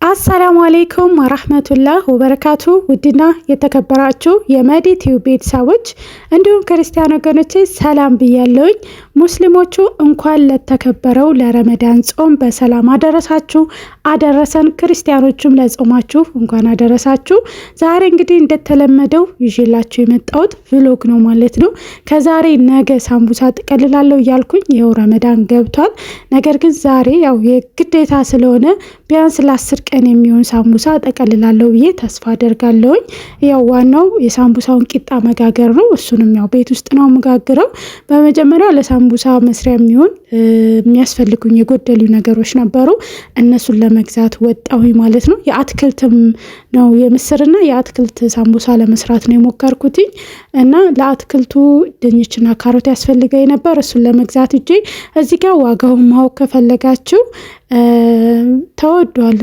አሰላሙ አለይኩም ወራህመቱላህ ወበረካቱ። ውድና የተከበራችሁ የመዲቲዩብ ቤተሰቦች እንዲሁም ክርስቲያን ወገኖቼ ሰላም ብያለሁኝ። ሙስሊሞቹ እንኳን ለተከበረው ለረመዳን ጾም በሰላም አደረሳችሁ አደረሰን። ክርስቲያኖቹም ለጾማችሁ እንኳን አደረሳችሁ። ዛሬ እንግዲህ እንደተለመደው ይዤላችሁ የመጣሁት ቭሎግ ነው ማለት ነው። ከዛሬ ነገ ሳምቡሳ ጥቀልላለሁ እያልኩኝ ይኸው ረመዳን ገብቷል። ነገር ግን ዛሬ ያው የግዴታ ስለሆነ ቢያንስ ለ10 ቀን የሚሆን ሳምቡሳ ጠቀልላለሁ ብዬ ተስፋ አደርጋለሁኝ። ያው ዋናው የሳምቡሳውን ቂጣ መጋገር ነው። እሱንም ያው ቤት ውስጥ ነው መጋግረው። በመጀመሪያ ለሳምቡሳ መስሪያ የሚሆን የሚያስፈልጉኝ የጎደሉ ነገሮች ነበሩ። እነሱን ለመግዛት ወጣሁኝ ማለት ነው። የአትክልትም ነው የምስርና የአትክልት ሳምቡሳ ለመስራት ነው የሞከርኩትኝ እና ለአትክልቱ ድንችና ካሮት ያስፈልገኝ ነበር። እሱን ለመግዛት እጄ እዚህ ጋር ዋጋውን ማወቅ ከፈለጋችሁ ተወዷል።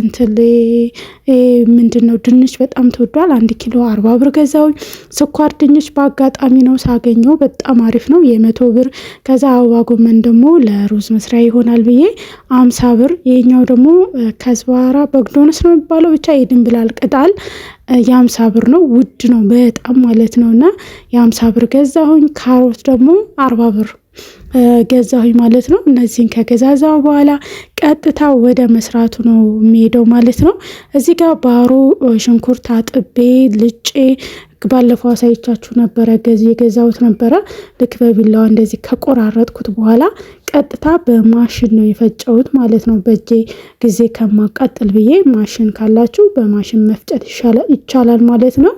ምንድነው ድንች በጣም ተወዷል። 1 ኪሎ 40 ብር ገዛውኝ። ስኳር ድንች በአጋጣሚ ነው ሳገኘው በጣም አሪፍ ነው 100 ብር። ከዛ አበባ ጎመን ደግሞ ለሩዝ መስሪያ ይሆናል ብዬ 50 ብር። ይሄኛው ደግሞ ከዝባራ በግዶንስ ነው የሚባለው ብቻ የድንብላል ቅጠል የ50 ብር ነው። ውድ ነው በጣም ማለት ነውና የ50 ብር ገዛሁኝ። ካሮት ደግሞ 40 ብር ገዛሁኝ ማለት ነው። እነዚህን ከገዛዛው በኋላ ቀጥታ ወደ መስራቱ ነው የሚሄደው ማለት ነው። እዚህ ጋር ባሮ ሽንኩርት አጥቤ ልጬ ባለፈው አሳይቻችሁ ነበረ። የገዛሁት ነበረ። ልክ በቢላዋ እንደዚህ ከቆራረጥኩት በኋላ ቀጥታ በማሽን ነው የፈጨሁት ማለት ነው። በእጄ ጊዜ ከማቃጠል ብዬ ማሽን ካላችሁ በማሽን መፍጨት ይቻላል ማለት ነው።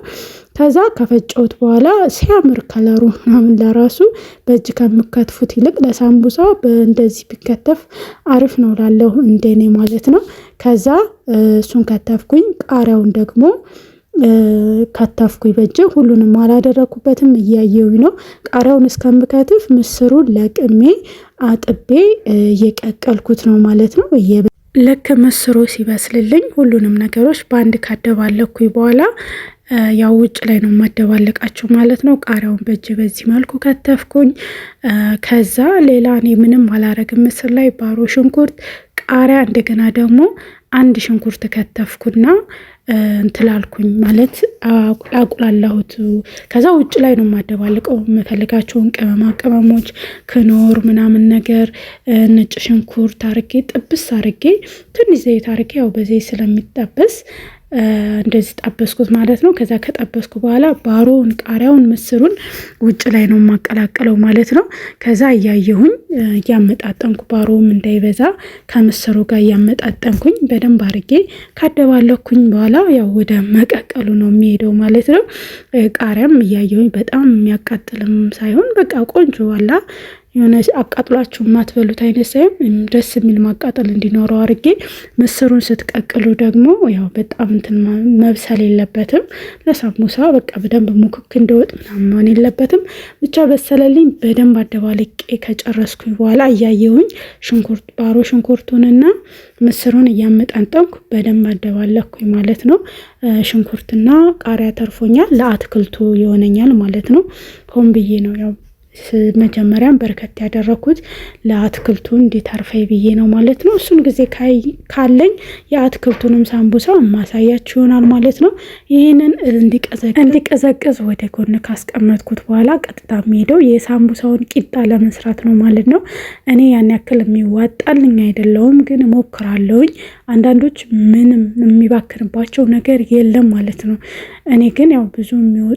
ከዛ ከፈጨሁት በኋላ ሲያምር ከለሩ ምናምን ለራሱ በእጅ ከምከትፉት ይልቅ ለሳምቡሳ እንደዚህ ቢከተፍ አሪፍ ነው ላለሁ እንደኔ ማለት ነው። ከዛ እሱን ከተፍኩኝ። ቃሪያውን ደግሞ ከተፍኩኝ በእጅ። ሁሉንም አላደረኩበትም እያየሁኝ ነው። ቃሪያውን እስከምከትፍ ምስሩን ለቅሜ አጥቤ እየቀቀልኩት ነው ማለት ነው። ልክ ምስሩ ሲበስልልኝ ሁሉንም ነገሮች በአንድ ካደባለኩኝ በኋላ ያው ውጭ ላይ ነው ማደባለቃቸው ማለት ነው። ቃሪያውን በእጅ በዚህ መልኩ ከተፍኩኝ። ከዛ ሌላ እኔ ምንም አላረግም። ምስር ላይ ባሮ ሽንኩርት፣ ቃሪያ እንደገና ደግሞ 1 ሽንኩርት ከተፍኩና እንትላልኩኝ ማለት አቁላላሁት። ከዛ ውጭ ላይ ነው ማደባለቀው። የምፈልጋቸውን ቅመሞች ክኖር ምናምን ነገር ነጭ ሽንኩርት አርጌ ጥብስ አርጌ ትንሽ ዘይት አርጌ ያው በዘይት ስለሚጠበስ እንደዚህ ጠበስኩት ማለት ነው። ከዛ ከጠበስኩ በኋላ ባሮውን፣ ቃሪያውን፣ ምስሩን ውጭ ላይ ነው ማቀላቀለው ማለት ነው። ከዛ እያየሁኝ እያመጣጠንኩ ባሮውም እንዳይበዛ ከምስሩ ጋር እያመጣጠንኩኝ በደንብ አርጌ ካደባለኩኝ በኋላ ያው ወደ መቀቀሉ ነው የሚሄደው ማለት ነው። ቃሪያም እያየሁኝ በጣም የሚያቃጥልም ሳይሆን በቃ ቆንጆ አላ የሆነ አቃጥሏችሁ ማትበሉት አይነት ሳይሆን ደስ የሚል ማቃጠል እንዲኖረው አርጌ። ምስሩን ስትቀቅሉ ደግሞ ያው በጣም መብሰል የለበትም። ለሳምቡሳ በቃ በደንብ ሙክክ እንደወጥ ምናምን መሆን የለበትም። ብቻ በሰለልኝ። በደንብ አደባልቄ ከጨረስኩኝ በኋላ እያየሁኝ ባሮ ሽንኩርቱንና ምስሩን እያመጣንጠንኩ በደንብ አደባለኩኝ ማለት ነው። ሽንኩርትና ቃሪያ ተርፎኛል። ለአትክልቱ ይሆነኛል ማለት ነው። ሆን ብዬ ነው ያው መጀመሪያም በርከት ያደረኩት ለአትክልቱ እንዲተርፈይ ብዬ ነው ማለት ነው። እሱን ጊዜ ካለኝ የአትክልቱንም ሳምቡሳ ማሳያችሁ ይሆናል ማለት ነው። ይህንን እንዲቀዘቅዝ ወደ ጎን ካስቀመጥኩት በኋላ ቀጥታ የሚሄደው የሳምቡሳውን ቂጣ ለመስራት ነው ማለት ነው። እኔ ያን ያክል የሚዋጣልኝ አይደለውም፣ ግን እሞክራለሁኝ። አንዳንዶች ምንም የሚባክንባቸው ነገር የለም ማለት ነው። እኔ ግን ያው ብዙ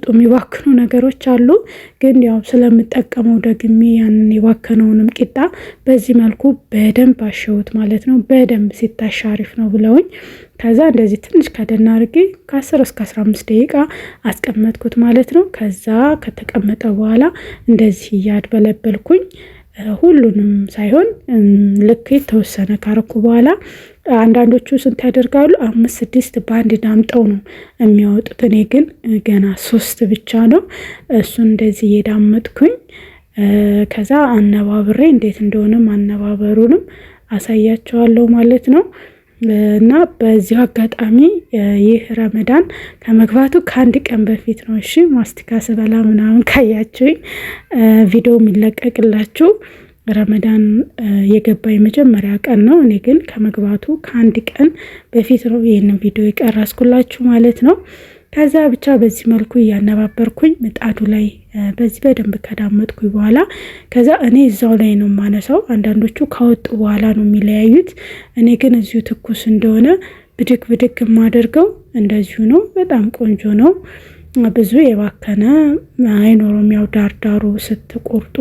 የሚባክኑ ነገሮች አሉ፣ ግን ያው ስለምጠቀመው ደግሜ ያንን የባከነውንም ቂጣ በዚህ መልኩ በደንብ አሸውት ማለት ነው። በደንብ ሲታሽ አሪፍ ነው ብለውኝ ከዛ እንደዚህ ትንሽ ከደና አርጌ ከ10 እስከ 15 ደቂቃ አስቀመጥኩት ማለት ነው። ከዛ ከተቀመጠ በኋላ እንደዚህ እያድበለበልኩኝ ሁሉንም ሳይሆን ልክ የተወሰነ ካረኩ በኋላ አንዳንዶቹ ስንት ያደርጋሉ 5 6 በአንድ ዳምጠው ነው የሚያወጡት። እኔ ግን ገና 3 ብቻ ነው። እሱን እንደዚህ እየዳመጥኩኝ ከዛ አነባብሬ እንዴት እንደሆነም አነባበሩንም አሳያቸዋለሁ ማለት ነው። እና በዚህ አጋጣሚ ይህ ረመዳን ከመግባቱ ከአንድ ቀን በፊት ነው። እሺ ማስቲካ ስበላ ምናምን ካያችሁኝ ቪዲዮ የሚለቀቅላችሁ ረመዳን የገባ የመጀመሪያ ቀን ነው። እኔ ግን ከመግባቱ ከአንድ ቀን በፊት ነው ይህንን ቪዲዮ የቀረስኩላችሁ ማለት ነው። ከዛ ብቻ በዚህ መልኩ እያነባበርኩኝ ምጣዱ ላይ በዚህ በደንብ ከዳመጥኩኝ በኋላ ከዛ እኔ እዛው ላይ ነው የማነሳው። አንዳንዶቹ ካወጡ በኋላ ነው የሚለያዩት። እኔ ግን እዚሁ ትኩስ እንደሆነ ብድግ ብድግ የማደርገው እንደዚሁ ነው። በጣም ቆንጆ ነው። ብዙ የባከነ አይኖርም። ያው ዳርዳሩ ስትቆርጡ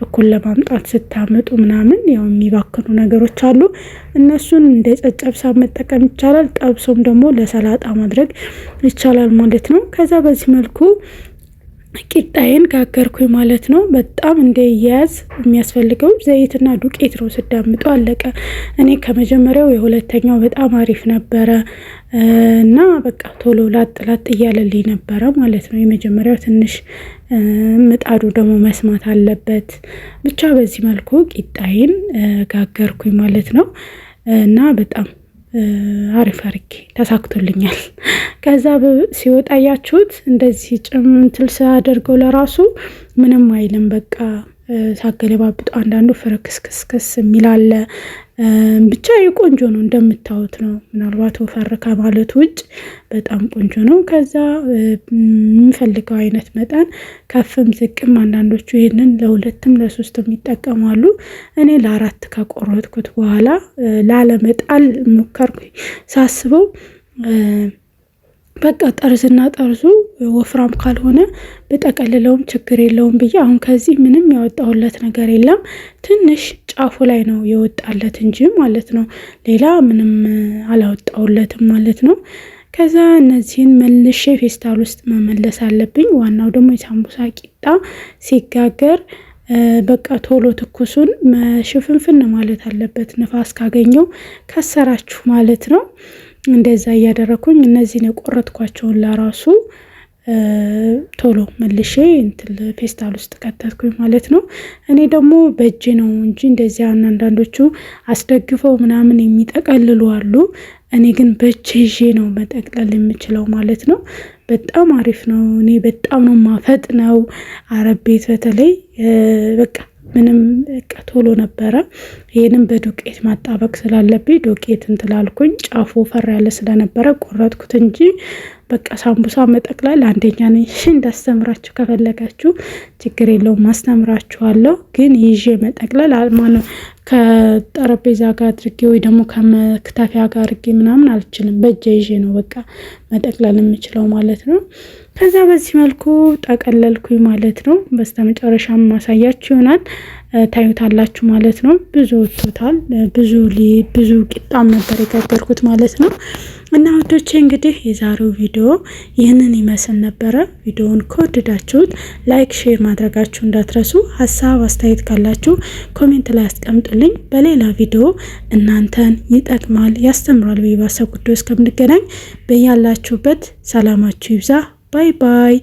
እኩል ለማምጣት ስታመጡ ምናምን ያው የሚባክኑ ነገሮች አሉ። እነሱን እንደ ጨጨብሳ መጠቀም ይቻላል። ጠብሶም ደግሞ ለሰላጣ ማድረግ ይቻላል ማለት ነው። ከዛ በዚህ መልኩ ቂጣዬን ጋገርኩኝ ማለት ነው። በጣም እንደያዝ የሚያስፈልገው ዘይትና ዱቄት ነው። ስዳምጡ አለቀ። እኔ ከመጀመሪያው የሁለተኛው በጣም አሪፍ ነበረ እና በቃ ቶሎ ላጥ ላጥ እያለልኝ ነበረ ማለት ነው። የመጀመሪያው ትንሽ ምጣዱ ደግሞ መስማት አለበት። ብቻ በዚህ መልኩ ቂጣዬን ጋገርኩኝ ማለት ነው እና በጣም አሪፍ አርጌ ተሳክቶልኛል። ከዛ ሲወጣ ያያችሁት እንደዚህ ጭምትል ሳደርገው ለራሱ ምንም አይልም። በቃ ሳገለባብጡ አንዳንዱ ፍርክስክስክስ የሚላለ ብቻ የቆንጆ ነው። እንደምታዩት ነው። ምናልባት ወፈር ከማለት ውጭ በጣም ቆንጆ ነው። ከዛ የሚፈልገው አይነት መጠን ከፍም ዝቅም አንዳንዶቹ ይህንን ለሁለትም ለሶስትም ይጠቀማሉ። እኔ ለአራት ከቆረጥኩት በኋላ ላለመጣል ሞከርኩ። ሳስበው በቃ ጠርዝና ጠርዙ ወፍራም ካልሆነ በጠቀልለውም ችግር የለውም ብዬ አሁን ከዚህ ምንም ያወጣሁለት ነገር የለም። ትንሽ ጫፉ ላይ ነው የወጣለት እንጂ ማለት ነው። ሌላ ምንም አላወጣሁለትም ማለት ነው። ከዛ እነዚህን መልሼ ፌስታል ውስጥ መመለስ አለብኝ። ዋናው ደግሞ የሳምቡሳ ቂጣ ሲጋገር በቃ ቶሎ ትኩሱን ሽፍንፍን ማለት አለበት። ንፋስ ካገኘው ከሰራችሁ ማለት ነው። እንደዛ እያደረኩኝ እነዚህን የቆረጥኳቸውን ለራሱ ቶሎ መልሼ እንትን ፌስታል ውስጥ ከተትኩኝ ማለት ነው። እኔ ደግሞ በእጅ ነው እንጂ እንደዚህ አንዳንዶቹ አስደግፈው ምናምን የሚጠቀልሉ አሉ። እኔ ግን በእጅ ይዤ ነው መጠቅለል የምችለው ማለት ነው። በጣም አሪፍ ነው። እኔ በጣም ነው ማፈጥነው። አረብ ቤት በተለይ በቃ ምንም በቃ ቶሎ ነበረ። ይሄንም በዱቄት ማጣበቅ ስላለብኝ ዱቄት እንትላልኩኝ ጫፉ ፈር ያለ ስለነበረ ቆረጥኩት እንጂ በቃ ሳምቡሳ መጠቅለል አንደኛ ነኝ። እንዳስተምራችሁ ከፈለጋችሁ ችግር የለውም ማስተምራችኋለሁ። ግን ይዤ መጠቅለል ማለት ከጠረጴዛ ጋር አድርጌ ወይ ደግሞ ከመክተፊያ ጋር አድርጌ ምናምን አልችልም። በእጄ ይዤ ነው በቃ መጠቅለል የምችለው ማለት ነው። ከዛ በዚህ መልኩ ጠቀለልኩኝ ማለት ነው። በስተመጨረሻም ማሳያችሁ ይሆናል። ታዩታላችሁ ማለት ነው። ብዙ ወጥቶታል። ብዙ ቂጣም ነበር የጋገርኩት ማለት ነው። እና ወዶቼ እንግዲህ የዛሬው ቪዲዮ ይህንን ይመስል ነበረ። ቪዲዮውን ከወደዳችሁት ላይክ፣ ሼር ማድረጋችሁ እንዳትረሱ። ሀሳብ አስተያየት ካላችሁ ኮሜንት ላይ አስቀምጡልኝ። በሌላ ቪዲዮ እናንተን ይጠቅማል ያስተምራል በባሰ ጉዳይ እስከምንገናኝ በያላችሁበት ሰላማችሁ ይብዛ። ባይ ባይ።